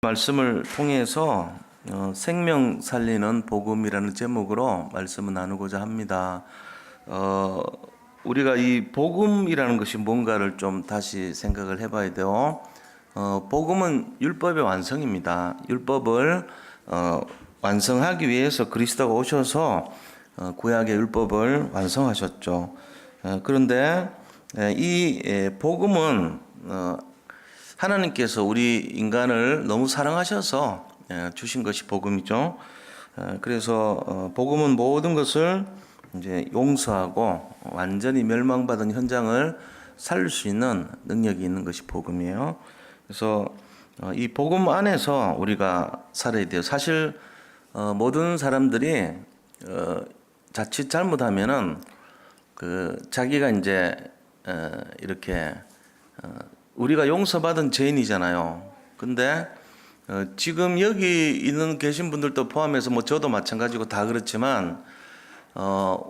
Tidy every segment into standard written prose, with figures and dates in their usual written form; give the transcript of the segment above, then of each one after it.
말씀을 통해서 생명 살리는 복음이라는 제목으로 말씀을 나누고자 합니다. 우리가 이 복음이라는 것이 뭔가를 좀 다시 생각을 해봐야 돼요. 복음은 율법의 완성입니다. 율법을 완성하기 위해서 그리스도가 오셔서 구약의 율법을 완성하셨죠. 그런데 이 복음은 하나님께서 우리 인간을 너무 사랑하셔서 주신 것이 복음이죠. 그래서 복음은 모든 것을 이제 용서하고 완전히 멸망받은 현장을 살릴 수 있는 능력이 있는 것이 복음이에요. 그래서 이 복음 안에서 우리가 살아야 돼요. 사실 모든 사람들이 자칫 잘못하면은 자기가 이제 이렇게 우리가 용서받은 죄인이잖아요. 근데 지금 여기 있는 계신 분들도 포함해서 뭐 저도 마찬가지고 다 그렇지만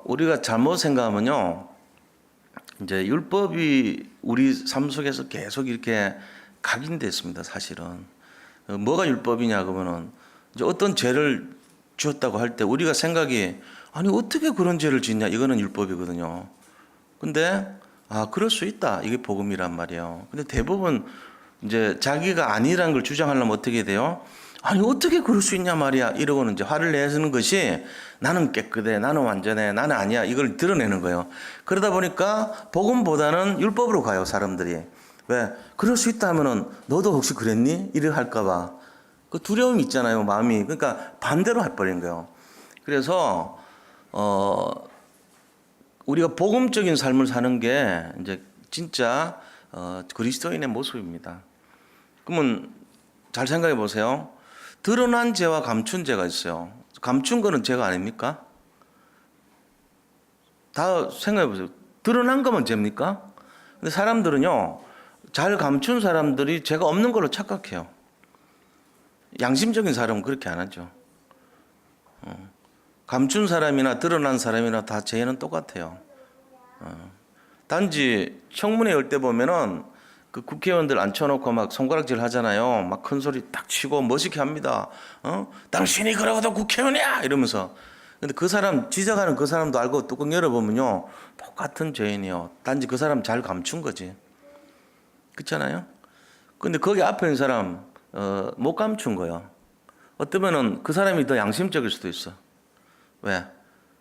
우리가 잘못 생각하면요, 이제 율법이 우리 삶 속에서 계속 이렇게 각인됐습니다. 사실은 뭐가 율법이냐 그러면은 이제 어떤 죄를 지었다고 할 때 우리가 생각이 아니 어떻게 그런 죄를 짓냐, 이거는 율법이거든요. 근데 그럴 수 있다, 이게 복음이란 말이에요. 근데 대부분 이제 자기가 아니라는 걸 주장하려면 어떻게 돼요? 아니 어떻게 그럴 수 있냐 말이야, 이러고는 이제 화를 내는 것이 나는 깨끗해, 나는 완전해, 나는 아니야, 이걸 드러내는 거예요. 그러다 보니까 복음보다는 율법으로 가요, 사람들이. 왜? 그럴 수 있다 하면은 너도 혹시 그랬니? 이래 할까봐 그 두려움이 있잖아요, 마음이. 그러니까 반대로 해버린 거예요. 그래서 우리가 복음적인 삶을 사는 게 이제 진짜 그리스도인의 모습입니다. 그러면 잘 생각해 보세요. 드러난 죄와 감춘 죄가 있어요. 감춘 거는 죄가 아닙니까? 다 생각해 보세요. 드러난 거면 죄입니까? 근데 사람들은요, 잘 감춘 사람들이 죄가 없는 걸로 착각해요. 양심적인 사람은 그렇게 안 하죠. 감춘 사람이나 드러난 사람이나 다 죄는 똑같아요. 단지 청문회 열 때 보면은 그 국회의원들 앉혀놓고 막 손가락질 하잖아요. 막 큰 소리 딱 치고 멋있게 합니다. 당신이 그러고도 국회의원이야! 이러면서. 근데 그 사람, 지적하는 그 사람도 알고 뚜껑 열어보면요, 똑같은 죄인이요. 단지 그 사람 잘 감춘 거지. 그렇잖아요? 근데 거기 앞에 있는 사람, 못 감춘 거야. 어쩌면은 그 사람이 더 양심적일 수도 있어. 왜?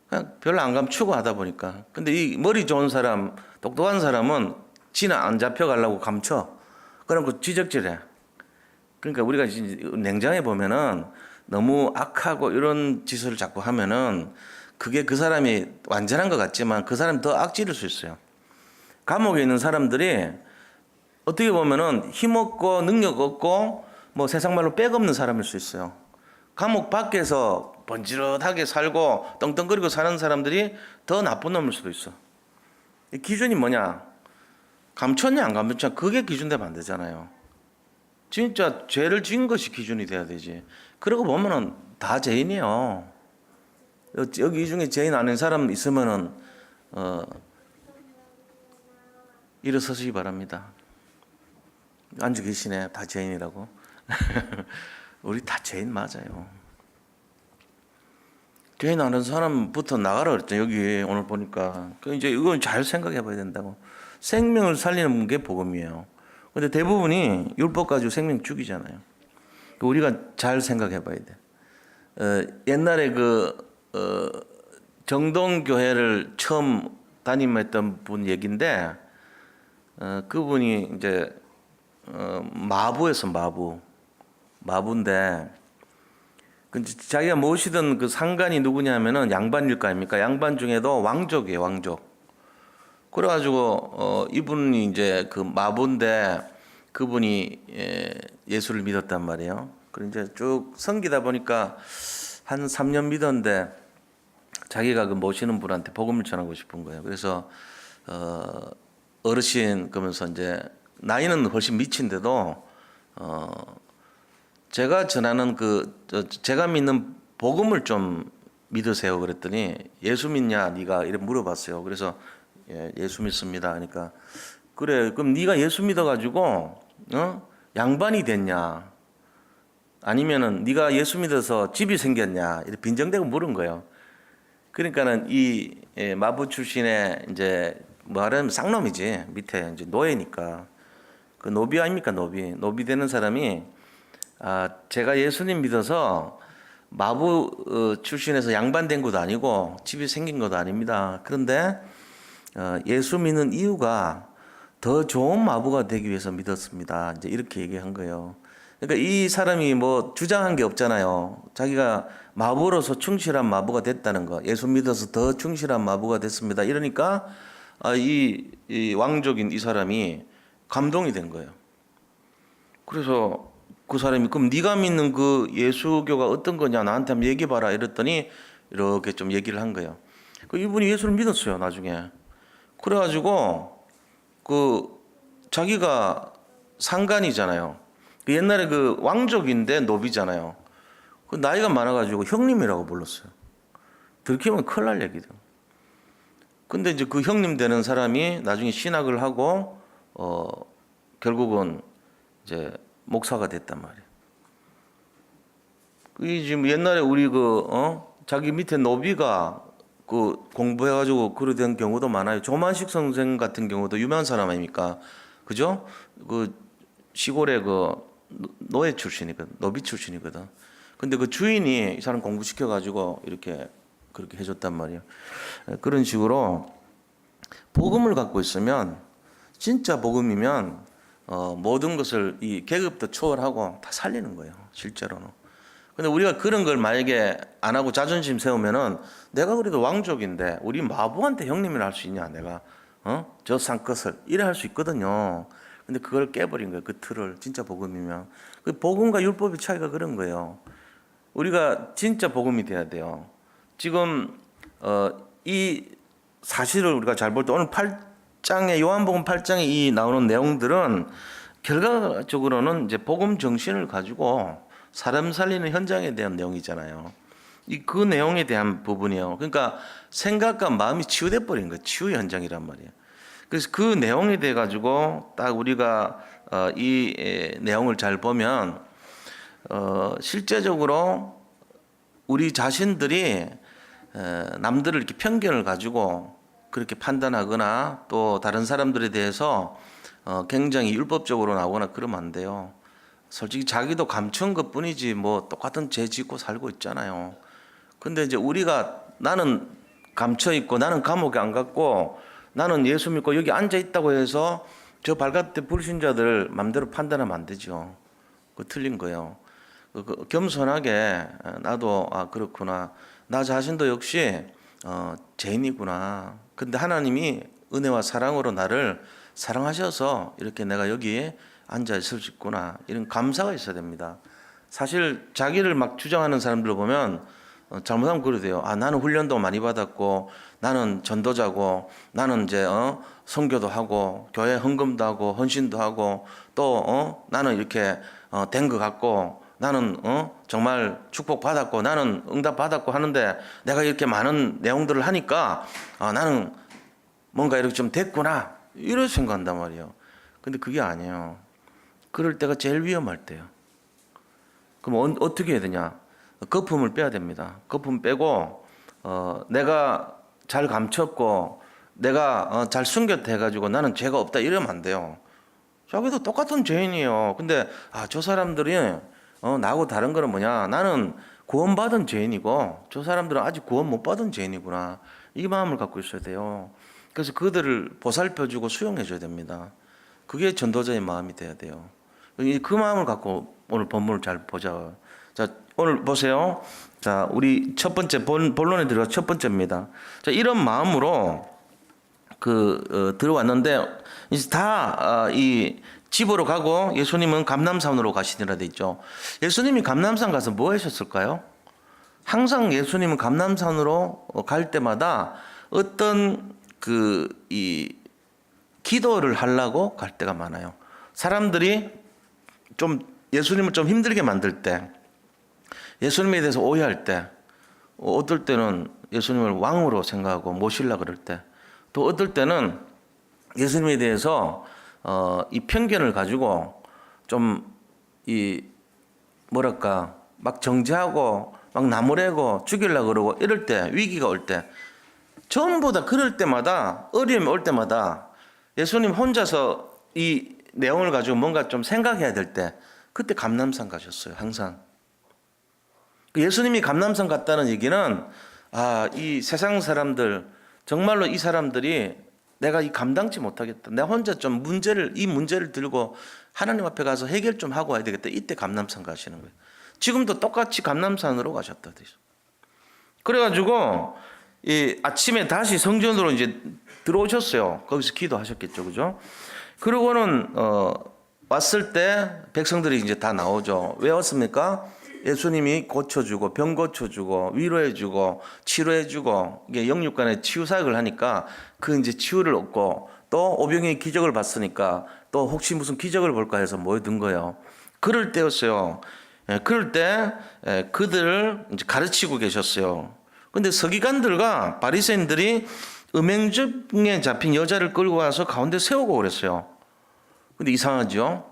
그냥 별로 안 감추고 하다 보니까. 근데 이 머리 좋은 사람, 똑똑한 사람은 지는 안 잡혀가려고 감춰. 그럼 그 지적질해. 그러니까 우리가 냉장해 보면은 너무 악하고 이런 짓을 자꾸 하면은 그게 그 사람이 완전한 것 같지만 그 사람이 더 악질일 수 있어요. 감옥에 있는 사람들이 어떻게 보면은 힘없고 능력 없고 뭐 세상 말로 빽 없는 사람일 수 있어요. 감옥 밖에서 번지르하게 살고 떵떵거리고 사는 사람들이 더 나쁜 놈일 수도 있어. 이 기준이 뭐냐? 감췄냐 안 감췄냐, 그게 기준 되면 안 되잖아요. 진짜 죄를 지은 것이 기준이 돼야 되지. 그러고 보면은 다 죄인이에요. 여기 이 중에 죄인 아닌 사람 있으면은 일어서시기 바랍니다. 앉아 계시네, 다 죄인이라고. 우리 다 죄인 맞아요. 죄인 아는 사람부터 나가라 그랬죠. 여기 오늘 보니까. 이제 이건 잘 생각해 봐야 된다고. 생명을 살리는 게 복음이에요. 근데 대부분이 율법 가지고 생명 죽이잖아요. 우리가 잘 생각해 봐야 돼. 옛날에 정동교회를 처음 담임했던 분 얘기인데, 그분이 이제 마부였어, 마부인데, 자기가 모시던 그 상관이 누구냐면은 양반일 거 아닙니까? 양반 중에도 왕족이에요, 왕족. 그래가지고 이분이 이제 그 마부인데 그분이 예수를 믿었단 말이에요. 그리고 이제 쭉 섬기다 보니까 한 3년 믿었는데 자기가 그 모시는 분한테 복음을 전하고 싶은 거예요. 그래서 어르신 그러면서 이제 나이는 훨씬 미친데도 제가 전하는 제가 믿는 복음을 좀 믿으세요. 그랬더니 예수 믿냐 네가 이렇게 물어봤어요. 그래서 예수 믿습니다. 그러니까 그래, 그럼 네가 예수 믿어가지고 양반이 됐냐? 아니면은 네가 예수 믿어서 집이 생겼냐 이렇게 빈정대고 물은 거예요. 그러니까는 이 마부 출신의 이제 말하면 쌍놈이지 밑에 이제 노예니까 그 노비 아닙니까 노비 되는 사람이 제가 예수님 믿어서 마부 출신에서 양반된 것도 아니고 집이 생긴 것도 아닙니다. 그런데 예수 믿는 이유가 더 좋은 마부가 되기 위해서 믿었습니다. 이제 이렇게 얘기한 거예요. 그러니까 이 사람이 뭐 주장한 게 없잖아요. 자기가 마부로서 충실한 마부가 됐다는 거. 예수 믿어서 더 충실한 마부가 됐습니다. 이러니까 이 왕족인 이 사람이 감동이 된 거예요. 그래서 그 사람이 그럼 네가 믿는 그 예수교가 어떤 거냐 나한테 한번 얘기해봐라 이랬더니 이렇게 좀 얘기를 한 거예요. 이분이 예수를 믿었어요 나중에. 그래가지고 그 자기가 상간이잖아요. 옛날에 그 왕족인데 노비잖아요. 그 나이가 많아가지고 형님이라고 불렀어요. 들키면 큰일 날 얘기죠. 근데 이제 그 형님 되는 사람이 나중에 신학을 하고 결국은 이제 목사가 됐단 말이에요. 이 지금 옛날에 우리 자기 밑에 노비가 그 공부해가지고 그래 된 경우도 많아요. 조만식 선생 같은 경우도 유명한 사람 아닙니까? 그죠? 그 시골에 그 노예 출신이거든, 노비 출신이거든. 근데 그 주인이 이 사람 공부시켜가지고 이렇게 그렇게 해줬단 말이에요. 그런 식으로 복음을 갖고 있으면 진짜 복음이면 모든 것을 이 계급도 초월하고 다 살리는 거예요. 실제로는. 근데 우리가 그런 걸 만약에 안 하고 자존심 세우면은 내가 그래도 왕족인데 우리 마부한테 형님이라 할 수 있냐 내가 저 쌍끝을 이래 할 수 있거든요. 근데 그걸 깨버린 거예요. 그 틀을 진짜 복음이면 그 복음과 율법의 차이가 그런 거예요. 우리가 진짜 복음이 돼야 돼요. 지금 이 사실을 우리가 잘 볼 때 오늘 8장에 요한복음 8장에 이 나오는 내용들은 결과적으로는 이제 복음 정신을 가지고 사람 살리는 현장에 대한 내용이잖아요. 그 내용에 대한 부분이에요. 그러니까 생각과 마음이 치유돼 버린 거예요. 치유 현장이란 말이에요. 그래서 그 내용에 대해 가지고 딱 우리가 이 내용을 잘 보면 실제적으로 우리 자신들이 남들을 이렇게 편견을 가지고 그렇게 판단하거나 또 다른 사람들에 대해서 굉장히 율법적으로 나오거나 그러면 안 돼요. 솔직히 자기도 감춘 것 뿐이지 뭐 똑같은 죄 짓고 살고 있잖아요. 근데 이제 우리가 나는 감춰 있고 나는 감옥에 안 갔고 나는 예수 믿고 여기 앉아 있다고 해서 저 발갓대 불신자들 맘대로 판단하면 안 되죠. 그 틀린 거예요. 겸손하게 나도 그렇구나. 나 자신도 역시 죄인이구나. 근데 하나님이 은혜와 사랑으로 나를 사랑하셔서 이렇게 내가 여기 앉아 있을 수 있구나. 이런 감사가 있어야 됩니다. 사실 자기를 막 주장하는 사람들 보면 잘못하면 그래 돼요. 나는 훈련도 많이 받았고 나는 전도자고 나는 이제 선교도 하고 교회 헌금도 하고 헌신도 하고 또 나는 이렇게 된 것 같고 나는 정말 축복 받았고 나는 응답 받았고 하는데 내가 이렇게 많은 내용들을 하니까 나는 뭔가 이렇게 좀 됐구나 이렇게 생각한단 말이에요. 근데 그게 아니에요. 그럴 때가 제일 위험할 때요. 그럼 어떻게 해야 되냐? 거품을 빼야 됩니다. 거품 빼고 내가 잘 감췄고 내가 잘 숨겼다 해가지고 나는 죄가 없다 이러면 안 돼요. 자기도 똑같은 죄인이에요. 근데 저 사람들이 나하고 다른 거는 뭐냐? 나는 구원받은 죄인이고 저 사람들은 아직 구원 못 받은 죄인이구나. 이 마음을 갖고 있어야 돼요. 그래서 그들을 보살펴주고 수용해줘야 됩니다. 그게 전도자의 마음이 돼야 돼요. 그 마음을 갖고 오늘 본문을 잘 보자. 자, 오늘 보세요. 자, 우리 첫 번째 본론에 들어가 첫 번째입니다. 자, 이런 마음으로 들어왔는데 이제 다 이 집으로 가고 예수님은 감람산으로 가시니라 돼 있죠. 예수님이 감람산 가서 뭐 하셨을까요? 항상 예수님은 감람산으로 갈 때마다 어떤 이 기도를 하려고 갈 때가 많아요. 사람들이 좀 예수님을 좀 힘들게 만들 때, 예수님에 대해서 오해할 때, 어떨 때는 예수님을 왕으로 생각하고 모시려고 그럴 때, 또 어떨 때는 예수님에 대해서 이 편견을 가지고 좀 뭐랄까 막 정죄하고 막 나무래고 죽이려고 그러고 이럴 때, 위기가 올 때, 전부 다 그럴 때마다, 어려움이 올 때마다 예수님 혼자서 이 내용을 가지고 뭔가 좀 생각해야 될 때, 그때 감람산 가셨어요. 항상. 예수님이 감람산 갔다는 얘기는 이 세상 사람들, 정말로 이 사람들이 내가 이 감당치 못하겠다, 내가 혼자 좀 이 문제를 들고 하나님 앞에 가서 해결 좀 하고 와야 되겠다, 이때 감람산 가시는 거예요. 지금도 똑같이 감람산으로 가셨다. 그래가지고 이 아침에 다시 성전으로 이제 들어오셨어요. 거기서 기도하셨겠죠, 그죠? 그러고는 왔을 때 백성들이 이제 다 나오죠. 왜 왔습니까? 예수님이 고쳐주고 병 고쳐주고 위로해주고 치료해주고, 이게 영육간의 치유 사역을 하니까 그 이제 치유를 얻고, 또 오병이의 기적을 봤으니까 또 혹시 무슨 기적을 볼까 해서 모여든 거예요. 그럴 때였어요. 그럴 때 그들을 이제 가르치고 계셨어요. 근데 서기관들과 바리새인들이 음행중에 잡힌 여자를 끌고 와서 가운데 세우고 그랬어요. 근데 이상하죠?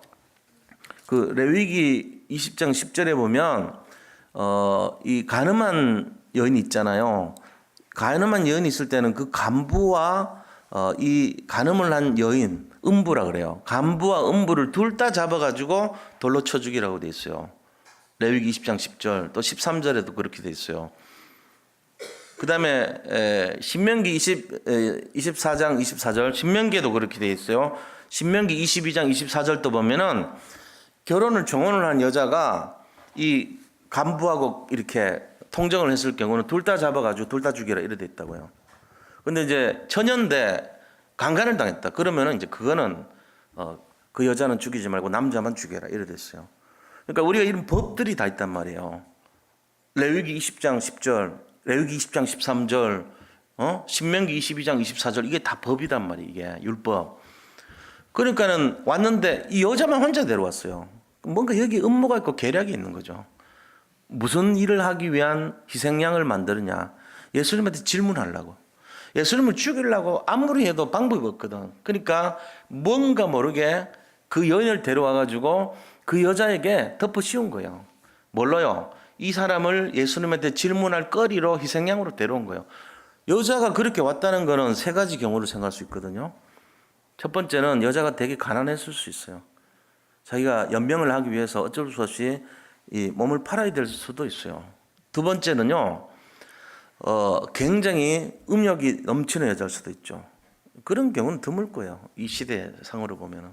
그 레위기 20장 10절에 보면 이 가늠한 여인이 있잖아요. 가늠한 여인이 있을 때는 그 간부와 이 간음을 한 여인, 음부라 그래요. 간부와 음부를 둘 다 잡아가지고 돌로 쳐 죽이라고 돼 있어요. 레위기 20장 10절, 또 13절에도 그렇게 돼 있어요. 그 다음에 신명기 24장 24절, 신명기에도 그렇게 돼 있어요. 신명기 22장 24절도 보면은 결혼을 정혼을 한 여자가 이 간부하고 이렇게 통정을 했을 경우는 둘 다 잡아가지고 둘 다 죽여라, 이래 돼 있다고요. 근데 이제 천연대 강간을 당했다, 그러면은 이제 그거는 그 여자는 죽이지 말고 남자만 죽여라, 이래 됐어요. 그러니까 우리가 이런 법들이 다 있단 말이에요. 레위기 20장 10절, 레위기 20장 13절, 신명기 22장 24절, 이게 다 법이단 말이에요. 이게 율법. 그러니까는 왔는데 이 여자만 혼자 데려왔어요. 뭔가 여기 음모가 있고 계략이 있는 거죠. 무슨 일을 하기 위한 희생양을 만드느냐? 예수님한테 질문하려고. 예수님을 죽이려고 아무리 해도 방법이 없거든. 그러니까 뭔가 모르게 그 여인을 데려와가지고 그 여자에게 덮어 씌운 거예요. 뭘로요? 이 사람을 예수님한테 질문할 거리로 희생양으로 데려온 거예요. 여자가 그렇게 왔다는 거는 세 가지 경우를 생각할 수 있거든요. 첫 번째는 여자가 되게 가난했을 수 있어요. 자기가 연명을 하기 위해서 어쩔 수 없이 이 몸을 팔아야 될 수도 있어요. 두 번째는요, 굉장히 음욕이 넘치는 여자일 수도 있죠. 그런 경우는 드물 거예요. 이 시대 상으로 보면은.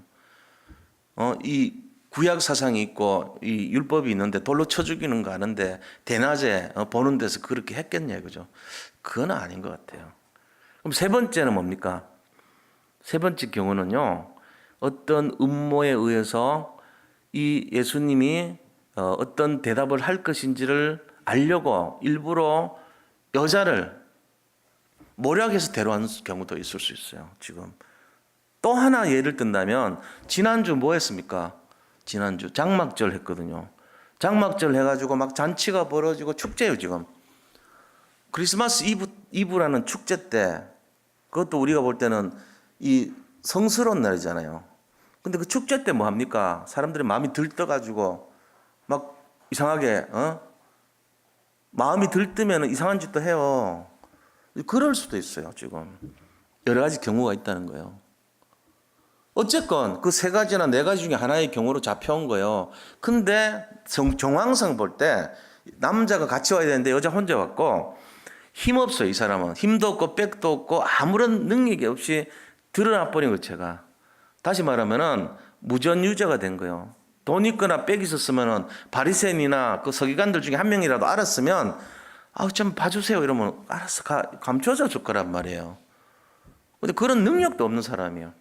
이 구약 사상이 있고 이 율법이 있는데 돌로 쳐 죽이는 거 아는데 대낮에 보는 데서 그렇게 했겠냐, 그죠? 그건 아닌 것 같아요. 그럼 세 번째는 뭡니까? 세 번째 경우는요, 어떤 음모에 의해서 이 예수님이 어떤 대답을 할 것인지를 알려고 일부러 여자를 모략해서 데려온 경우도 있을 수 있어요. 지금 또 하나 예를 든다면, 지난주 뭐 했습니까? 지난주 장막절 했거든요. 장막절 해가지고 막 잔치가 벌어지고 축제예요. 지금 크리스마스 이브라는 축제 때, 그것도 우리가 볼 때는 이 성스러운 날이잖아요. 근데 그 축제 때 뭐 합니까? 사람들이 마음이 들떠가지고 막 이상하게 마음이 들뜨면 이상한 짓도 해요. 그럴 수도 있어요. 지금 여러 가지 경우가 있다는 거예요. 어쨌건 그 세 가지나 네 가지 중에 하나의 경우로 잡혀온 거예요. 근데 정황상 볼 때 남자가 같이 와야 되는데 여자 혼자 왔고, 힘없어요. 이 사람은 힘도 없고 백도 없고 아무런 능력이 없이 드러나 버린 거. 제가 다시 말하면은 무전유죄가 된 거예요. 돈 있거나 빽 있었으면은 바리새인이나 그 서기관들 중에 한 명이라도 알았으면 좀 봐주세요 이러면 알아서 감춰져 줄 거란 말이에요. 근데 그런 능력도 없는 사람이에요.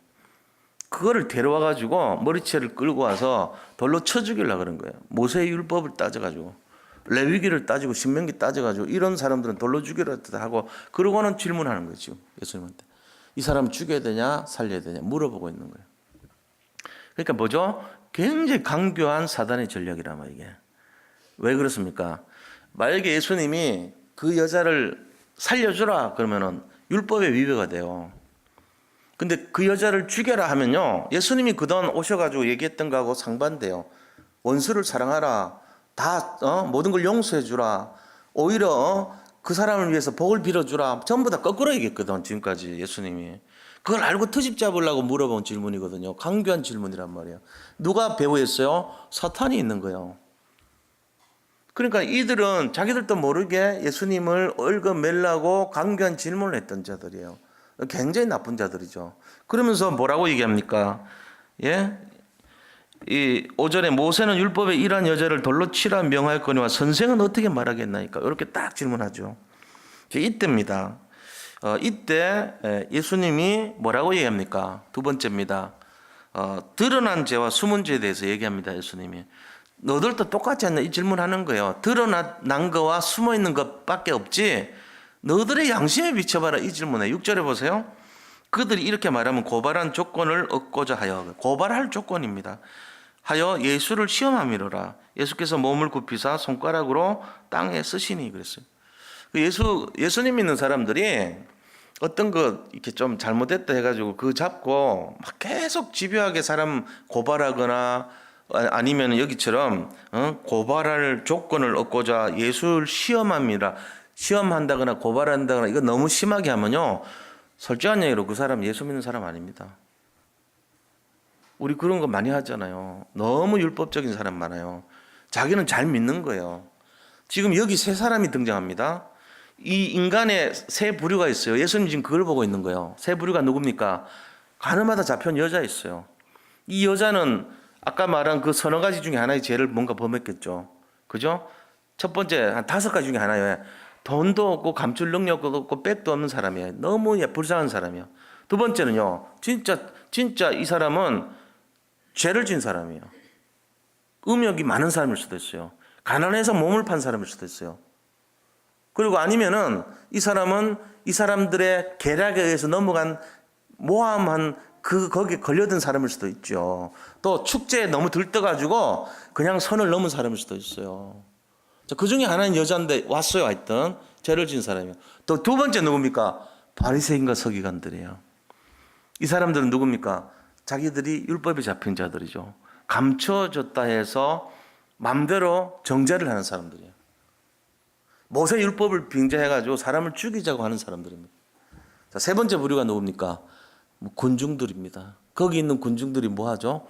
그거를 데려와 가지고 머리채를 끌고 와서 돌로 쳐 죽이려고 그런 거예요. 모세의 율법을 따져가지고, 레위기를 따지고, 신명기 따져가지고, 이런 사람들은 돌로 죽이라 하고, 그러고는 질문하는 거죠. 예수님한테 이 사람 죽여야 되냐 살려야 되냐 물어보고 있는 거예요. 그러니까 뭐죠? 굉장히 강교한 사단의 전략이란 말이에요. 이게 왜 그렇습니까? 만약에 예수님이 그 여자를 살려주라 그러면은 율법에 위배가 돼요. 근데 그 여자를 죽여라 하면요, 예수님이 그동안 오셔가지고 얘기했던 거하고 상반돼요. 원수를 사랑하라, 다 모든 걸 용서해 주라. 오히려 그 사람을 위해서 복을 빌어주라. 전부 다 거꾸로 얘기했거든 지금까지 예수님이. 그걸 알고 트집 잡으려고 물어본 질문이거든요. 강교한 질문이란 말이에요. 누가 배후했어요? 사탄이 있는 거예요. 그러니까 이들은 자기들도 모르게 예수님을 얽어매려고 강교한 질문을 했던 자들이에요. 굉장히 나쁜 자들이죠. 그러면서 뭐라고 얘기합니까? 예? 이 5절에 모세는 율법에 이러한 여자를 돌로 치라 명하였거니와 선생은 어떻게 말하겠나이까? 이렇게 딱 질문하죠. 이때입니다. 이때 예수님이 뭐라고 얘기합니까? 두 번째입니다. 드러난 죄와 숨은 죄에 대해서 얘기합니다. 예수님이. 너들도 똑같지 않냐? 이 질문하는 거예요. 드러난 거와 숨어 있는 것밖에 없지. 너들의 양심에 비춰봐라. 이 질문에 6절에 보세요. 그들이 이렇게 말하면 고발한 조건을 얻고자 하여, 고발할 조건입니다. 하여 예수를 시험함이로라. 예수께서 몸을 굽히사 손가락으로 땅에 쓰시니 그랬어요. 예수님 믿는 사람들이 어떤 거 이렇게 좀 잘못됐다 해가지고 그 잡고 막 계속 집요하게 사람 고발하거나 아니면 여기처럼 고발할 조건을 얻고자 예수를 시험함이라. 시험한다거나 고발한다거나 이거 너무 심하게 하면요, 솔직한 얘기로 그 사람 예수 믿는 사람 아닙니다. 우리 그런 거 많이 하잖아요. 너무 율법적인 사람 많아요. 자기는 잘 믿는 거예요. 지금 여기 세 사람이 등장합니다. 이 인간의 세 부류가 있어요. 예수님 지금 그걸 보고 있는 거예요. 세 부류가 누굽니까? 가늠하다 잡혀온 여자 있어요. 이 여자는 아까 말한 그 서너 가지 중에 하나의 죄를 뭔가 범했겠죠. 그죠? 첫 번째 한 5가지 중에 하나예요. 돈도 없고 감출 능력도 없고 백도 없는 사람이에요. 너무 불쌍한 사람이에요. 두 번째는요, 진짜 이 사람은 죄를 진 사람이에요. 음욕이 많은 사람일 수도 있어요. 가난해서 몸을 판 사람일 수도 있어요. 그리고 아니면은 이 사람은 이 사람들의 계략에 의해서 넘어간 모함한 거기에 걸려든 사람일 수도 있죠. 또 축제에 너무 들떠가지고 그냥 선을 넘은 사람일 수도 있어요. 그 중에 하나는 여자인데 왔어요. 하여튼 죄를 진 사람이에요. 또 두 번째 누굽니까? 바리새인과 서기관들이에요. 이 사람들은 누굽니까? 자기들이 율법에 잡힌 자들이죠. 감춰졌다 해서 마음대로 정죄를 하는 사람들이에요. 모세 율법을 빙자해가지고 사람을 죽이자고 하는 사람들입니다. 자, 세 번째 부류가 누굽니까? 군중들입니다. 거기 있는 군중들이 뭐 하죠?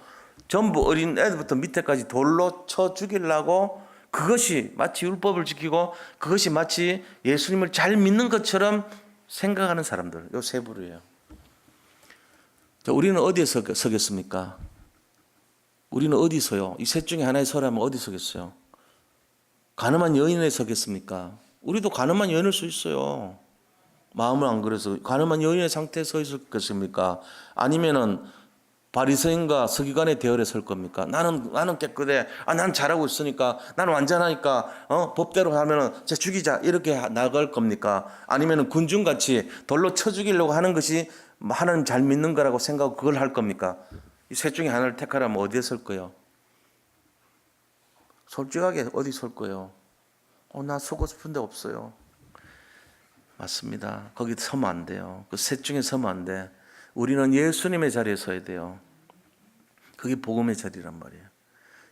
전부 어린 애들부터 밑에까지 돌로 쳐 죽이려고, 그것이 마치 율법을 지키고 그것이 마치 예수님을 잘 믿는 것처럼 생각하는 사람들. 이 세 부류예요. 자, 우리는 어디에 서겠습니까? 우리는 어디 서요? 이 셋 중에 하나에 서라면 어디 서겠어요? 가늠한 여인에 서겠습니까? 우리도 가늠한 여인일 수 있어요. 마음을 안 그래서 가늠한 여인의 상태에 서 있을 것입니까? 아니면은 바리새인과 서기관의 대열에 설 겁니까? 나는 깨끗해. 난 잘하고 있으니까, 나는 완전하니까, 법대로 하면은 제 죽이자 이렇게 나갈 겁니까? 아니면은 군중같이 돌로 쳐 죽이려고 하는 것이 하나님 잘 믿는 거라고 생각하고 그걸 할 겁니까? 이 셋 중에 하나를 택하라면 어디에 설 거예요? 솔직하게 어디 설 거예요? 나 서고 싶은데 없어요. 맞습니다. 거기 서면 안 돼요. 그 셋 중에 서면 안 돼. 우리는 예수님의 자리에 서야 돼요. 그게 복음의 자리란 말이에요.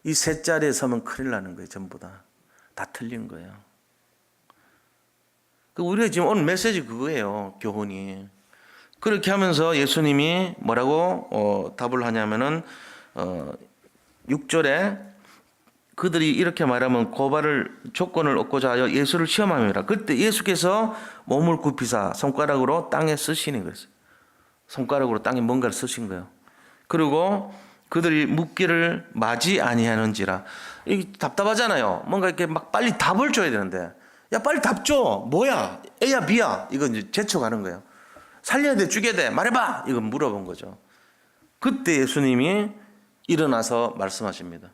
이 셋 자리에 서면 큰일 나는 거예요. 전부 다. 다 틀린 거예요. 우리가 지금 오늘 메시지 그거예요. 교훈이. 그렇게 하면서 예수님이 뭐라고 답을 하냐면은 6절에 그들이 이렇게 말하면 고발을 조건을 얻고자 하여 예수를 시험함이라. 그때 예수께서 몸을 굽히사 손가락으로 땅에 쓰시니 그랬어요. 손가락으로 땅에 뭔가를 쓰신 거예요. 그리고 그들이 묻기를 마지 아니하는지라. 이게 답답하잖아요. 뭔가 이렇게 막 빨리 답을 줘야 되는데, 야 빨리 답 줘. 뭐야? A야 B야? 이거 이제 재촉하는 거예요. 살려야 돼, 죽여야 돼, 말해봐. 이거 물어본 거죠. 그때 예수님이 일어나서 말씀하십니다.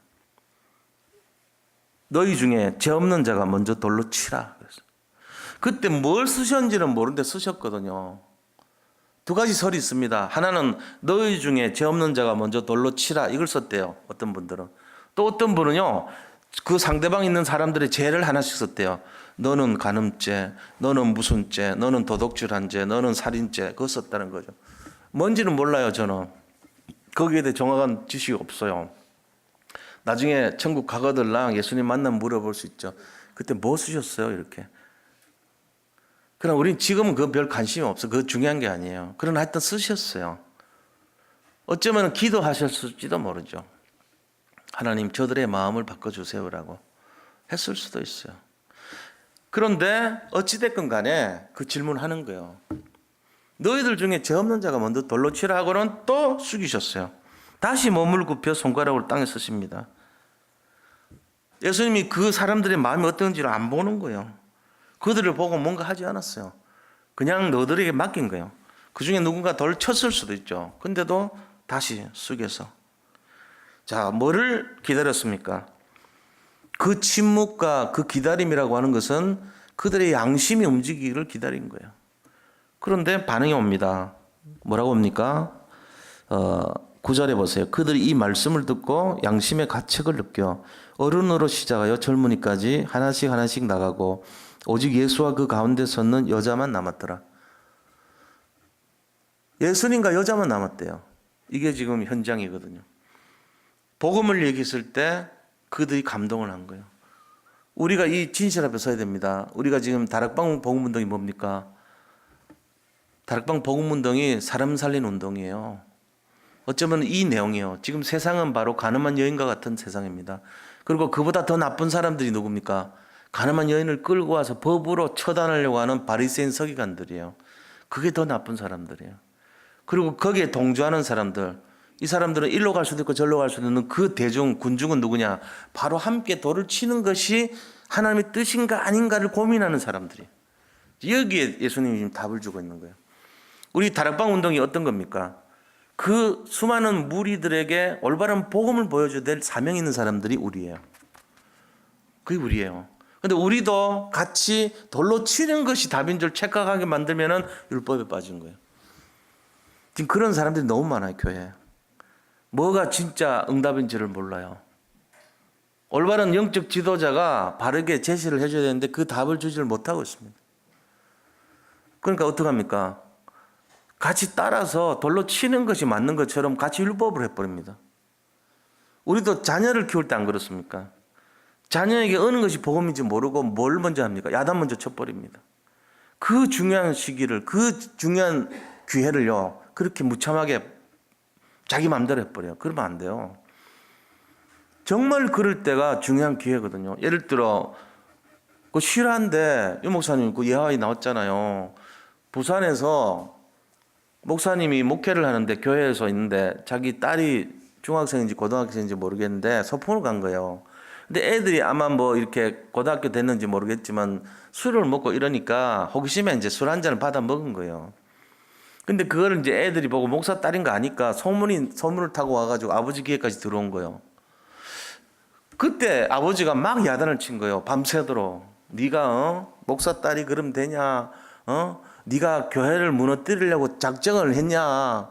너희 중에 죄 없는 자가 먼저 돌로 치라. 그랬어요. 그때 뭘 쓰셨는지는 모르는데 쓰셨거든요. 두 가지 설이 있습니다. 하나는 너희 중에 죄 없는 자가 먼저 돌로 치라 이걸 썼대요. 어떤 분들은. 또 어떤 분은요, 그 상대방 있는 사람들의 죄를 하나씩 썼대요. 너는 간음죄, 너는 무슨 죄, 너는 도둑질한 죄, 너는 살인죄, 그거 썼다는 거죠. 뭔지는 몰라요. 저는 거기에 대해 정확한 지식이 없어요. 나중에 천국 가거들랑 예수님 만나면 물어볼 수 있죠. 그때 뭐 쓰셨어요? 이렇게. 그러나 우린 지금은 그 별 관심이 없어. 그거 중요한 게 아니에요. 그러나 하여튼 쓰셨어요. 어쩌면 기도하셨을지도 모르죠. 하나님 저들의 마음을 바꿔주세요라고 했을 수도 있어요. 그런데 어찌됐건 간에 그 질문하는 거예요. 너희들 중에 죄 없는 자가 먼저 돌로 치라 하고는 또 숙이셨어요. 다시 몸을 굽혀 손가락으로 땅에 쓰십니다. 예수님이 그 사람들의 마음이 어떤지를 안 보는 거예요. 그들을 보고 뭔가 하지 않았어요. 그냥 너들에게 맡긴 거예요. 그 중에 누군가 돌 쳤을 수도 있죠. 근데도 다시 숙여서. 자, 뭐를 기다렸습니까? 그 침묵과 그 기다림이라고 하는 것은 그들의 양심이 움직이기를 기다린 거예요. 그런데 반응이 옵니다. 뭐라고 옵니까? 9절에 보세요. 그들이 이 말씀을 듣고 양심의 가책을 느껴 어른으로 시작하여 젊은이까지 하나씩 하나씩 나가고 오직 예수와 그 가운데 섰는 여자만 남았더라. 예수님과 여자만 남았대요. 이게 지금 현장이거든요. 복음을 얘기했을 때 그들이 감동을 한 거예요. 우리가 이 진실 앞에 서야 됩니다. 우리가 지금 다락방 복음운동이 뭡니까? 다락방 복음운동이 사람 살린 운동이에요. 어쩌면 이 내용이에요. 지금 세상은 바로 가늠한 여인과 같은 세상입니다. 그리고 그보다 더 나쁜 사람들이 누굽니까? 가늠한 여인을 끌고 와서 법으로 처단하려고 하는 바리새인 서기관들이에요. 그게 더 나쁜 사람들이에요. 그리고 거기에 동조하는 사람들, 이 사람들은 일로 갈 수도 있고 절로 갈 수도 있는 그 대중, 군중은 누구냐? 바로 함께 돌을 치는 것이 하나님의 뜻인가 아닌가를 고민하는 사람들이에요. 여기에 예수님이 지금 답을 주고 있는 거예요. 우리 다락방 운동이 어떤 겁니까? 그 수많은 무리들에게 올바른 복음을 보여줘야 될 사명이 있는 사람들이 우리예요. 그게 우리예요. 근데 우리도 같이 돌로 치는 것이 답인 줄 착각하게 만들면은 율법에 빠진 거예요. 지금 그런 사람들이 너무 많아요, 교회에. 뭐가 진짜 응답인지를 몰라요. 올바른 영적 지도자가 바르게 제시를 해줘야 되는데 그 답을 주지를 못하고 있습니다. 그러니까 어떡합니까? 같이 따라서 돌로 치는 것이 맞는 것처럼 같이 율법을 해버립니다. 우리도 자녀를 키울 때 안 그렇습니까? 자녀에게 어느 것이 복음인지 모르고 뭘 먼저 합니까? 야단 먼저 쳐버립니다. 그 중요한 시기를, 그 중요한 기회를요, 그렇게 무참하게 자기 마음대로 해버려요. 그러면 안 돼요. 정말 그럴 때가 중요한 기회거든요. 예를 들어, 그 실화인데, 유 목사님 그 예화에 나왔잖아요. 부산에서 목사님이 목회를 하는데 교회에서 있는데 자기 딸이 중학생인지 고등학생인지 모르겠는데 소풍을 간 거예요. 근데 애들이 아마 뭐 이렇게 고등학교 됐는지 모르겠지만 술을 먹고 이러니까 호기심에 이제 술 한 잔을 받아 먹은 거예요. 근데 그거를 이제 애들이 보고 목사 딸인 거 아니까 소문을 타고 와가지고 아버지 귀에까지 들어온 거예요. 그때 아버지가 막 야단을 친 거예요. 밤새도록. 네가 목사 딸이 그러면 되냐? 네가 교회를 무너뜨리려고 작정을 했냐?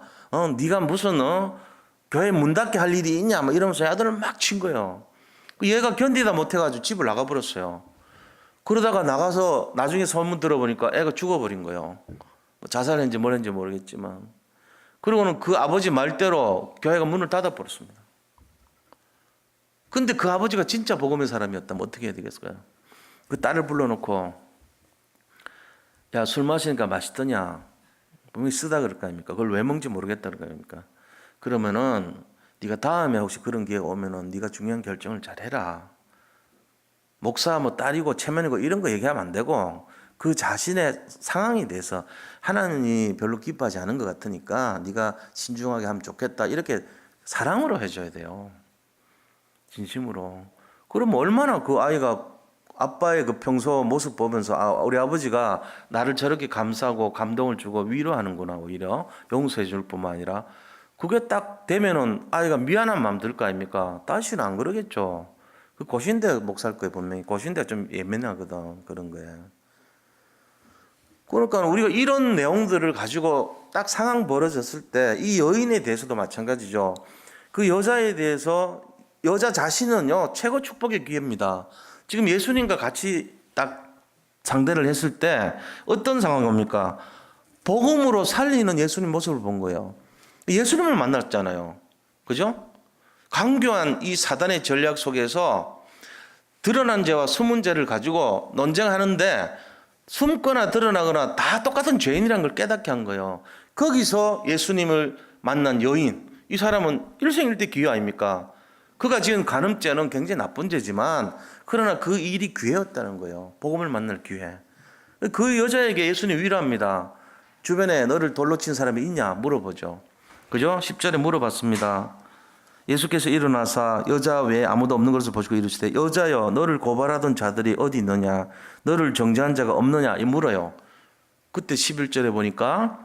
네가 무슨 교회 문 닫게 할 일이 있냐? 막 이러면서 야단을 막 친 거예요. 얘가 견디다 못해가지고 집을 나가버렸어요. 그러다가 나가서 나중에 소문 들어보니까 애가 죽어버린 거예요. 자살했는지 뭐랬는지 모르겠지만. 그리고는 그 아버지 말대로 교회가 문을 닫아버렸습니다. 근데 그 아버지가 진짜 복음의 사람이었다면 어떻게 해야 되겠어요? 그 딸을 불러놓고 야, 술 마시니까 맛있더냐? 분명히 쓰다 그럴 거 아닙니까? 그걸 왜 먹는지 모르겠다 그럴 거 아닙니까? 그러면은 네가 다음에 혹시 그런 기회가 오면은 네가 중요한 결정을 잘 해라. 목사 뭐 딸이고 체면이고 이런 거 얘기하면 안 되고 그 자신의 상황에 대해서 하나님이 별로 기뻐하지 않은 것 같으니까 네가 신중하게 하면 좋겠다. 이렇게 사랑으로 해줘야 돼요. 진심으로. 그러면 얼마나 그 아이가 아빠의 그 평소 모습 보면서 우리 아버지가 나를 저렇게 감싸고 감동을 주고 위로하는구나. 오히려 용서해 줄 뿐만 아니라 그게 딱 되면은 아이가 미안한 마음 들 거 아닙니까? 다시는 안 그러겠죠. 그 고신대 목사일 거예요. 분명히 고신대가 좀 예민하거든. 그런 거에. 그러니까 우리가 이런 내용들을 가지고 딱 상황 벌어졌을 때 이 여인에 대해서도 마찬가지죠. 그 여자에 대해서 여자 자신은요 최고 축복의 기회입니다. 지금 예수님과 같이 딱 상대를 했을 때 어떤 상황이 옵니까? 복음으로 살리는 예수님 모습을 본 거예요. 예수님을 만났잖아요. 그죠? 강교한 이 사단의 전략 속에서 드러난 죄와 숨은 죄를 가지고 논쟁하는데 숨거나 드러나거나 다 똑같은 죄인이라는 걸 깨닫게 한 거예요. 거기서 예수님을 만난 여인, 이 사람은 일생일대 기회 아닙니까? 그가 지은 간음죄는 굉장히 나쁜 죄지만 그러나 그 일이 기회였다는 거예요. 복음을 만날 기회. 그 여자에게 예수님이 위로합니다. 주변에 너를 돌로 친 사람이 있냐 물어보죠. 그죠? 10절에 물어봤습니다. 예수께서 일어나사 여자 외에 아무도 없는 것을 보시고 이르시되 여자여 너를 고발하던 자들이 어디 있느냐 너를 정죄한 자가 없느냐 이 물어요. 그때 11절에 보니까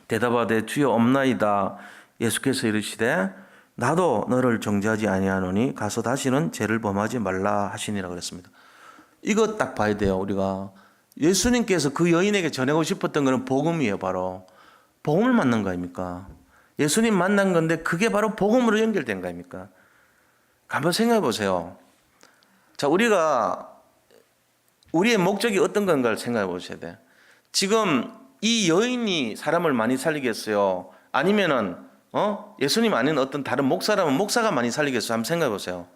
대답하되 주여 없나이다. 예수께서 이르시되 나도 너를 정죄하지 아니하노니 가서 다시는 죄를 범하지 말라 하시니라 그랬습니다. 이거 딱 봐야 돼요. 우리가 예수님께서 그 여인에게 전하고 싶었던 것은 복음이에요. 바로 복음을 만난 거 아닙니까? 예수님 만난 건데 그게 바로 복음으로 연결된 거 아닙니까? 한번 생각해 보세요. 자, 우리가 우리의 목적이 어떤 건가를 생각해 보셔야 돼. 지금 이 여인이 사람을 많이 살리겠어요? 아니면은 예수님 아닌 어떤 다른 목사라면 목사가 많이 살리겠어요? 한번 생각해 보세요.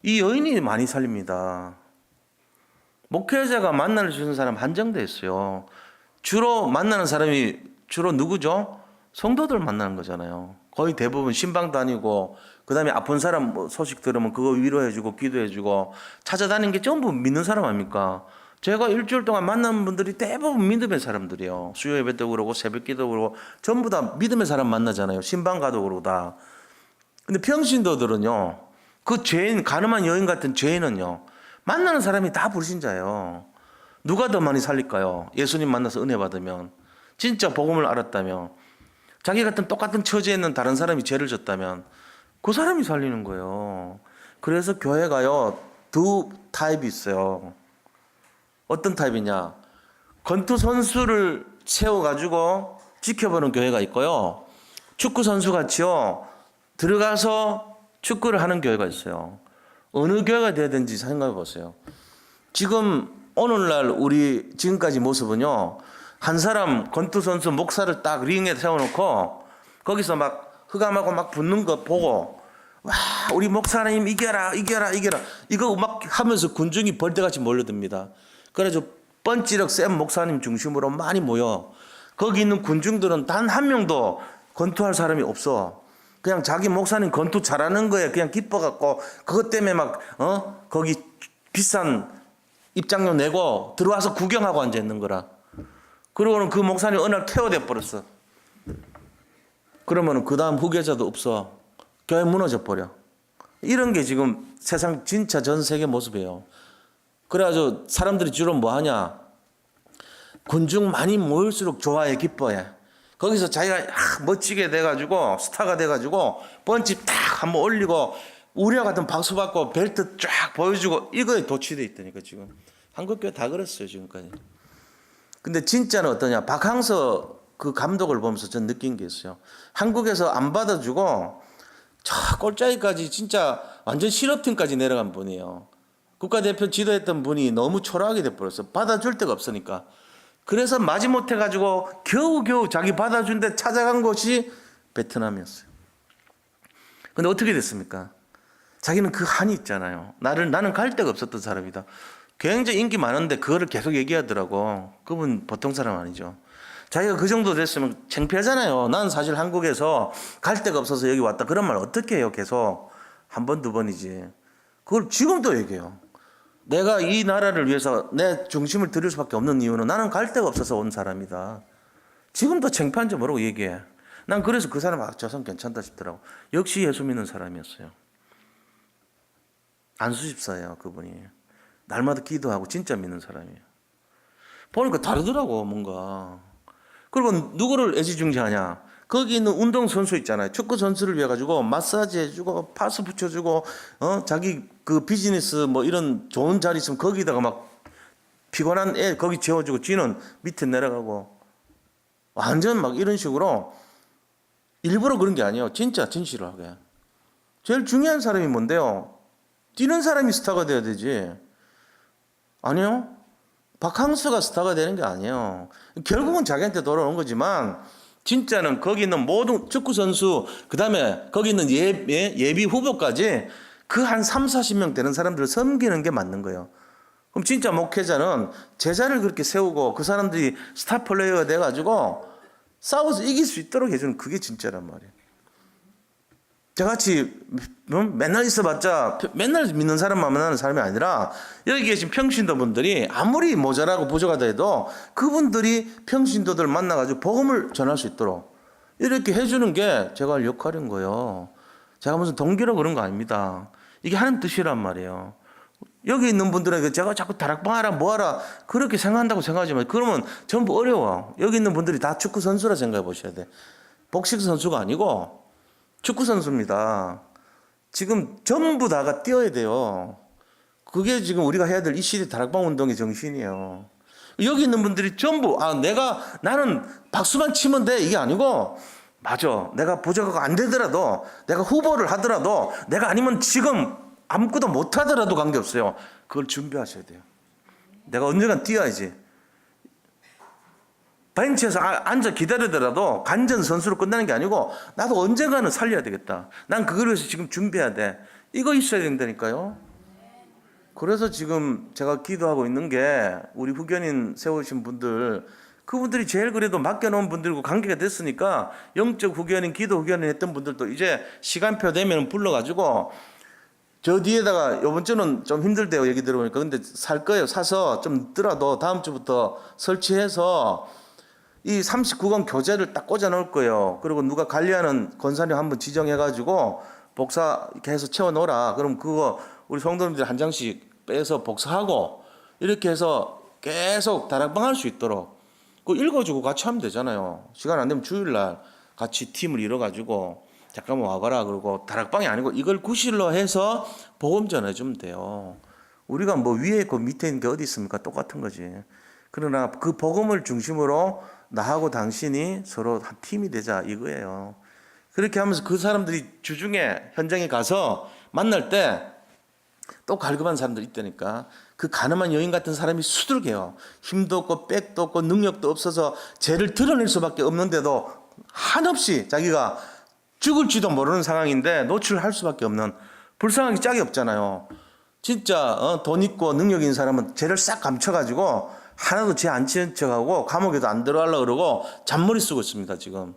이 여인이 많이 살립니다. 목회자가 만날 수 있는 사람 한정돼 있어요. 주로 만나는 사람이 주로 누구죠? 성도들 만나는 거잖아요. 거의 대부분 신방 다니고 그다음에 아픈 사람 소식 들으면 그거 위로해주고 기도해주고 찾아다니는 게 전부 믿는 사람 아닙니까? 제가 일주일 동안 만난 분들이 대부분 믿음의 사람들이에요. 수요 예배 때도 그러고 새벽 기도 그러고 전부 다 믿음의 사람 만나잖아요. 신방 가도 그러고 다. 근데 평신도들은요. 그 죄인 가늠한 여인 같은 죄인은요. 만나는 사람이 다 불신자예요. 누가 더 많이 살릴까요? 예수님 만나서 은혜 받으면 진짜 복음을 알았다면 자기 같은 똑같은 처지에 있는 다른 사람이 죄를 졌다면 그 사람이 살리는 거예요. 그래서 교회가요. 두 타입이 있어요. 어떤 타입이냐? 권투 선수를 세워가지고 지켜보는 교회가 있고요. 축구 선수 같이요. 들어가서 축구를 하는 교회가 있어요. 어느 교회가 돼야 되는지 생각해 보세요. 지금 오늘날 우리 지금까지 모습은요. 한 사람 권투 선수 목사를 딱 링에 세워놓고 거기서 막 흑암하고 막 붙는 거 보고 와 우리 목사님 이겨라 이겨라 이겨라 이거 막 하면서 군중이 벌떼같이 몰려듭니다. 그래가지고 뻔찌력 센 목사님 중심으로 많이 모여. 거기 있는 군중들은 단 한 명도 권투할 사람이 없어. 그냥 자기 목사님 권투 잘하는 거에 그냥 기뻐갖고 그것 때문에 막 거기 비싼 입장료 내고 들어와서 구경하고 앉아 있는 거라. 그러고는 그 목사님 어느 날 퇴원돼 버렸어. 그러면은 그 다음 후계자도 없어. 교회 무너져 버려. 이런 게 지금 세상 진짜 전 세계 모습이에요. 그래가지고 사람들이 주로 뭐 하냐? 군중 많이 모일수록 좋아해, 기뻐해. 거기서 자기가 멋지게 돼가지고 스타가 돼가지고 펀치 딱 한번 올리고 우리와 같은 박수 받고 벨트 쫙 보여주고 이거에 도취돼 있다니까 지금. 한국교회 다 그랬어요 지금까지. 근데 진짜는 어떠냐? 박항서 그 감독을 보면서 전 느낀 게 있어요. 한국에서 안 받아주고 저 꼴짜기까지 진짜 완전 실업팀까지 내려간 분이에요. 국가대표 지도했던 분이 너무 초라하게 돼버렸어요. 받아줄 데가 없으니까. 그래서 마지못해 가지고 겨우겨우 자기 받아준 데 찾아간 곳이 베트남이었어요. 근데 어떻게 됐습니까? 자기는 그 한이 있잖아요. 나는 갈 데가 없었던 사람이다. 굉장히 인기 많은데 그거를 계속 얘기하더라고. 그분 보통 사람 아니죠. 자기가 그 정도 됐으면 창피하잖아요. 나는 사실 한국에서 갈 데가 없어서 여기 왔다. 그런 말 어떻게 해요? 계속 한 번, 두 번이지. 그걸 지금도 얘기해요. 내가 이 나라를 위해서 내 중심을 들일 수밖에 없는 이유는 나는 갈 데가 없어서 온 사람이다. 지금도 창피한지 모르고 얘기해. 난 그래서 그 사람 저 사람 괜찮다 싶더라고. 역시 예수 믿는 사람이었어요. 안수집사예요 그분이. 날마다 기도하고 진짜 믿는 사람이에요. 보니까 다르더라고 뭔가. 그리고 누구를 애지중지하냐. 거기 있는 운동선수 있잖아요. 축구선수를 위해 가지고 마사지 해주고 파스 붙여주고 자기 그 비즈니스 뭐 이런 좋은 자리 있으면 거기다가 막 피곤한 애 거기 재워주고 지는 밑에 내려가고 완전 막 이런 식으로 일부러 그런 게 아니에요. 진짜 진실하게. 제일 중요한 사람이 뭔데요? 뛰는 사람이 스타가 돼야 되지. 아니요. 박항서가 스타가 되는 게 아니에요. 결국은 자기한테 돌아오는 거지만 진짜는 거기 있는 모든 축구 선수, 그다음에 거기 있는 예비 후보까지 그 한 3, 40명 되는 사람들을 섬기는 게 맞는 거예요. 그럼 진짜 목회자는 제자를 그렇게 세우고 그 사람들이 스타 플레이어가 돼가지고 싸워서 이길 수 있도록 해주는, 그게 진짜란 말이에요. 저같이 맨날 있어봤자 맨날 믿는 사람만 만나는 사람이 아니라, 여기 계신 평신도분들이 아무리 모자라고 부족하다 해도 그분들이 평신도들 만나가지고 복음을 전할 수 있도록 이렇게 해주는 게 제가 할 역할인 거예요. 제가 무슨 동기로 그런 거 아닙니다. 이게 하나님 뜻이란 말이에요. 여기 있는 분들에게 제가 자꾸 다락방하라 뭐하라 그렇게 생각한다고 생각하지만, 그러면 전부 어려워. 여기 있는 분들이 다 축구 선수라 생각해 보셔야 돼. 복식 선수가 아니고 축구 선수입니다. 지금 전부 다가 뛰어야 돼요. 그게 지금 우리가 해야 될 이 시대 다락방 운동의 정신이에요. 여기 있는 분들이 전부 나는 박수만 치면 돼 이게 아니고, 맞아, 내가 부족하고 안 되더라도, 내가 후보를 하더라도, 내가 아니면 지금 아무것도 못 하더라도 관계없어요. 그걸 준비하셔야 돼요. 내가 언젠간 뛰어야지. 벤치에서 앉아 기다리더라도 간전 선수로 끝나는 게 아니고, 나도 언젠가는 살려야 되겠다. 난 그걸 위해서 지금 준비해야 돼. 이거 있어야 된다니까요. 그래서 지금 제가 기도하고 있는 게, 우리 후견인 세우신 분들, 그분들이 제일 그래도 맡겨놓은 분들과 관계가 됐으니까, 영적 후견인, 기도 후견인 했던 분들도 이제 시간표 되면 불러가지고, 저 뒤에다가 이번 주는 좀 힘들대요 얘기 들어보니까. 근데 살 거예요. 사서 좀 늦더라도 다음 주부터 설치해서 이 39권 교재를 딱 꽂아 놓을 거예요. 그리고 누가 관리하는 권사님 한번 지정해가지고 복사 이렇게 해서 채워 놓으라. 그럼 그거 우리 성도님들 한 장씩 빼서 복사하고, 이렇게 해서 계속 다락방 할 수 있도록 그거 읽어주고 같이 하면 되잖아요. 시간 안 되면 주일날 같이 팀을 이뤄가지고 잠깐만 와봐라. 그러고 다락방이 아니고 이걸 구실로 해서 복음 전해주면 돼요. 우리가 뭐 위에 있고 밑에 있는 게 어디 있습니까? 똑같은 거지. 그러나 그 복음을 중심으로 나하고 당신이 서로 한 팀이 되자 이거예요. 그렇게 하면서 그 사람들이 주중에 현장에 가서 만날 때 또 갈급한 사람들 있다니까. 그 가늠한 여인 같은 사람이 수두룩해요. 힘도 없고 백도 없고 능력도 없어서 죄를 드러낼 수밖에 없는데도 한없이 자기가 죽을지도 모르는 상황인데 노출할 수밖에 없는, 불쌍하기 짝이 없잖아요. 진짜 돈 있고 능력 있는 사람은 죄를 싹 감춰가지고 하나도 죄 안 지은 척하고 감옥에도 안 들어가려고 그러고 잔머리 쓰고 있습니다. 지금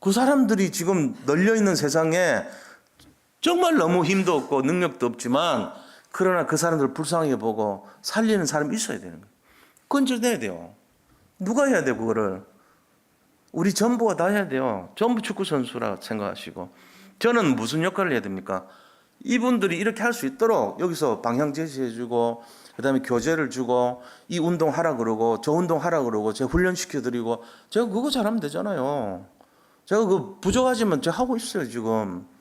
그 사람들이 지금 널려있는 세상에 정말 너무 힘도 없고 능력도 없지만, 그러나 그 사람들을 불쌍하게 보고 살리는 사람이 있어야 되는 거예요. 건져내야 돼요. 누가 해야 돼요? 그거를 우리 전부가 다 해야 돼요. 전부 축구 선수라 생각하시고. 저는 무슨 역할을 해야 됩니까? 이분들이 이렇게 할 수 있도록 여기서 방향 제시해주고, 그 다음에 교재를 주고, 이 운동 하라 그러고 저 운동 하라 그러고 제가 훈련시켜드리고, 제가 그거 잘하면 되잖아요. 제가 그 부족하지만 제가 하고 있어요. 지금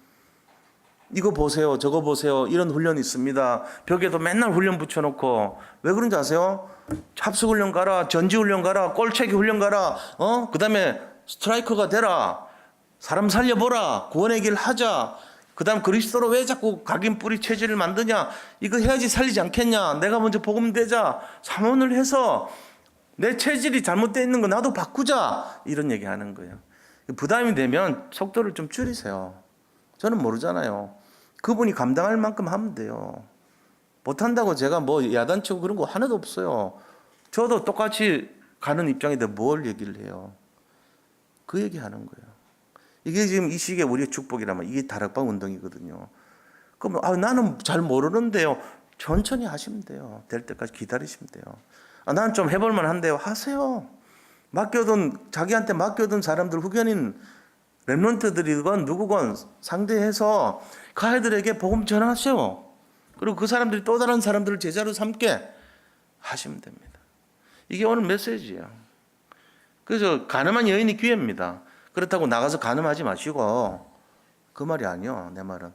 이거 보세요, 저거 보세요, 이런 훈련이 있습니다. 벽에도 맨날 훈련 붙여놓고. 왜 그런지 아세요? 합숙훈련 가라, 전지훈련 가라, 골채기 훈련 가라, 그 다음에 스트라이커가 되라, 사람 살려보라, 구원의 길 하자, 그 다음 그리스도로 왜 자꾸 각인 뿌리 체질을 만드냐, 이거 해야지 살리지 않겠냐, 내가 먼저 복음 되자, 사모를 해서 내 체질이 잘못되어 있는 거 나도 바꾸자, 이런 얘기 하는 거예요. 부담이 되면 속도를 좀 줄이세요. 저는 모르잖아요. 그분이 감당할 만큼 하면 돼요. 못한다고 제가 뭐 야단치고 그런 거 하나도 없어요. 저도 똑같이 가는 입장인데 뭘 얘기를 해요. 그 얘기 하는 거예요. 이게 지금 이 시기에 우리의 축복이라면 이게 다락방 운동이거든요. 그럼 나는 잘 모르는데요. 천천히 하시면 돼요. 될 때까지 기다리시면 돼요. 나는 좀 해볼만 한데요. 하세요. 자기한테 맡겨둔 사람들, 후견인 렘넌트들이건 누구건 상대해서 그 아이들에게 복음 전하세요. 그리고 그 사람들이 또 다른 사람들을 제자로 삼게 하시면 됩니다. 이게 오늘 메시지예요. 그래서 가늠한 여인이 기회입니다. 그렇다고 나가서 가늠하지 마시고, 그 말이 아니요. 내 말은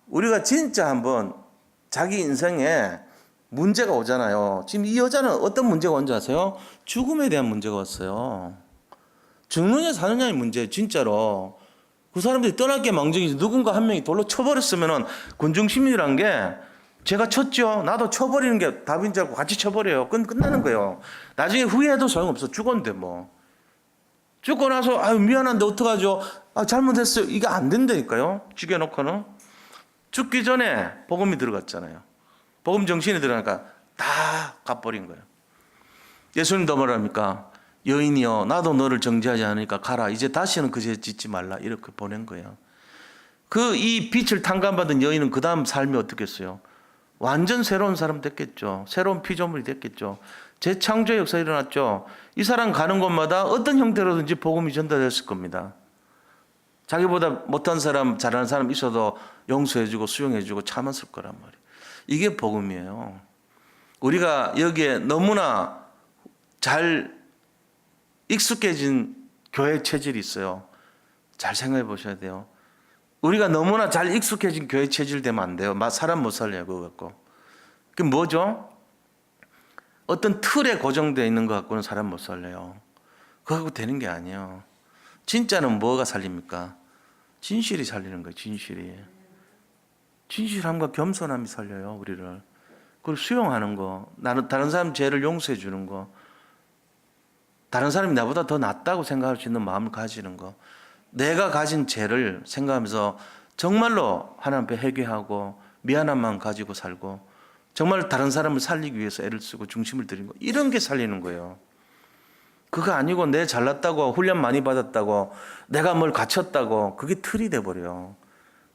우리가 진짜 한번 자기 인생에 문제가 오잖아요. 지금 이 여자는 어떤 문제가 온지 아세요? 죽음에 대한 문제가 왔어요. 죽느냐 사느냐의 문제. 진짜로 그 사람들이 떠날 게 망정이지. 누군가 한 명이 돌로 쳐버렸으면은 군중심리란 게, 제가 쳤죠, 나도 쳐버리는 게 답인 줄 알고 같이 쳐버려요. 끝나는 거예요. 나중에 후회해도 소용없어. 죽었는데 뭐. 죽고 나서 아유 미안한데 어떡하죠? 아 잘못했어요. 이게 안 된다니까요. 죽여놓고는 죽기 전에 복음이 들어갔잖아요. 복음 정신이 들어가니까 다 갚버린 거예요. 예수님도 뭐랍니까? 여인이여 나도 너를 정죄하지 않으니까 가라. 이제 다시는 그 죄 짓지 말라. 이렇게 보낸 거예요. 이 빛을 탕감받은 여인은 그 다음 삶이 어떻겠어요? 완전 새로운 사람 됐겠죠. 새로운 피조물이 됐겠죠. 재창조의 역사 일어났죠. 이 사람 가는 곳마다 어떤 형태로든지 복음이 전달됐을 겁니다. 자기보다 못한 사람, 잘하는 사람 있어도 용서해주고 수용해주고 참았을 거란 말이에요. 이게 복음이에요. 우리가 여기에 너무나 잘 익숙해진 교회 체질이 있어요. 잘 생각해 보셔야 돼요. 우리가 너무나 잘 익숙해진 교회 체질 되면 안 돼요. 사람 못 살려요. 그거 갖고. 그게 뭐죠? 어떤 틀에 고정되어 있는 것 갖고는 사람 못 살려요. 그거 갖고 되는 게 아니에요. 진짜는 뭐가 살립니까? 진실이 살리는 거예요. 진실이. 진실함과 겸손함이 살려요. 우리를. 그리고 수용하는 거. 나는 다른 사람 죄를 용서해 주는 거. 다른 사람이 나보다 더 낫다고 생각할 수 있는 마음을 가지는 거. 내가 가진 죄를 생각하면서 정말로 하나님 앞에 회개하고 미안한 마음 가지고 살고 정말 다른 사람을 살리기 위해서 애를 쓰고 중심을 들인 거. 이런 게 살리는 거예요. 그거 아니고 내 잘났다고 훈련 많이 받았다고 내가 뭘 갖췄다고 그게 틀이 돼버려요.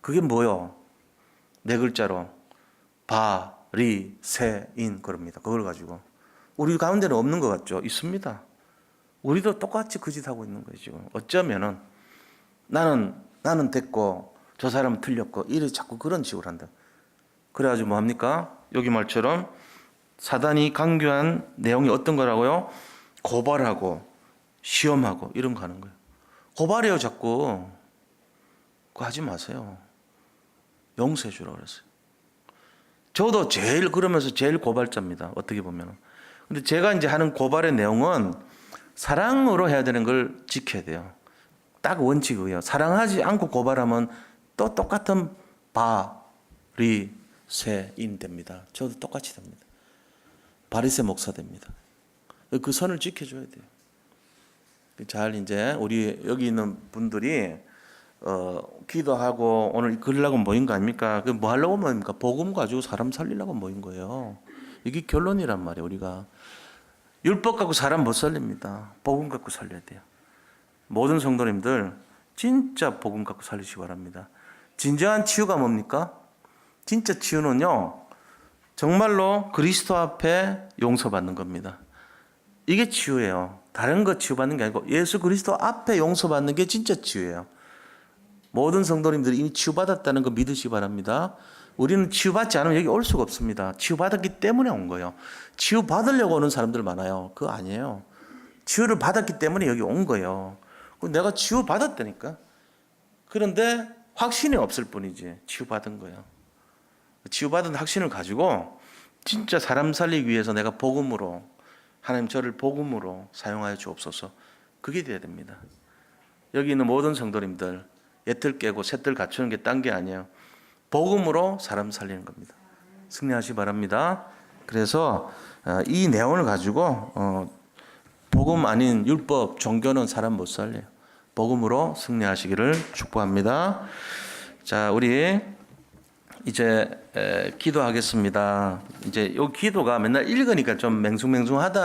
그게 뭐요? 네 글자로 바리새인 그럽니다. 그걸 가지고 우리 가운데는 없는 것 같죠? 있습니다. 우리도 똑같이 그 짓 하고 있는 거예요. 지금 어쩌면은 나는 됐고 저 사람은 틀렸고 이래 자꾸 그런 식으로 한다. 그래가지고 뭐 합니까? 여기 말처럼 사단이 강조한 내용이 어떤 거라고요? 고발하고 시험하고 이런 거 하는 거예요. 고발해요 자꾸. 그거 하지 마세요. 용서해 주라고 그랬어요. 저도 그러면서 제일 고발자입니다. 어떻게 보면. 근데 제가 이제 하는 고발의 내용은 사랑으로 해야 되는 걸 지켜야 돼요. 딱 원칙이에요. 사랑하지 않고 고발하면 또 똑같은 바리새인 됩니다. 저도 똑같이 됩니다. 바리새 목사 됩니다. 그 선을 지켜줘야 돼요. 잘 이제 우리 여기 있는 분들이 기도하고 오늘 그러려고 모인 거 아닙니까? 그 뭐 하려고 모입니까? 복음 가지고 사람 살리려고 모인 거예요. 이게 결론이란 말이에요. 우리가 율법 갖고 사람 못 살립니다. 복음 갖고 살려야 돼요. 모든 성도님들 진짜 복음 갖고 살리시기 바랍니다. 진정한 치유가 뭡니까? 진짜 치유는요, 정말로 그리스도 앞에 용서받는 겁니다. 이게 치유예요. 다른 거 치유받는 게 아니고 예수 그리스도 앞에 용서받는 게 진짜 치유예요. 모든 성도님들이 이미 치유받았다는 거 믿으시기 바랍니다. 우리는 치유받지 않으면 여기 올 수가 없습니다. 치유받았기 때문에 온 거예요. 치유받으려고 오는 사람들 많아요. 그거 아니에요. 치유를 받았기 때문에 여기 온 거예요. 내가 치유받았다니까. 그런데 확신이 없을 뿐이지 치유받은 거예요. 치유받은 확신을 가지고 진짜 사람 살리기 위해서 내가 복음으로 하나님 저를 복음으로 사용하여 주옵소서. 그게 돼야 됩니다. 여기 있는 모든 성도님들 옛틀 깨고 새틀 갖추는 게 딴 게 아니에요. 복음으로 사람 살리는 겁니다. 승리하시기 바랍니다. 그래서 이 내용을 가지고 복음 아닌 율법, 종교는 사람 못 살려요. 복음으로 승리하시기를 축복합니다. 자, 우리 이제 기도하겠습니다. 이제 이 기도가 맨날 읽으니까 좀 맹숭맹숭하다.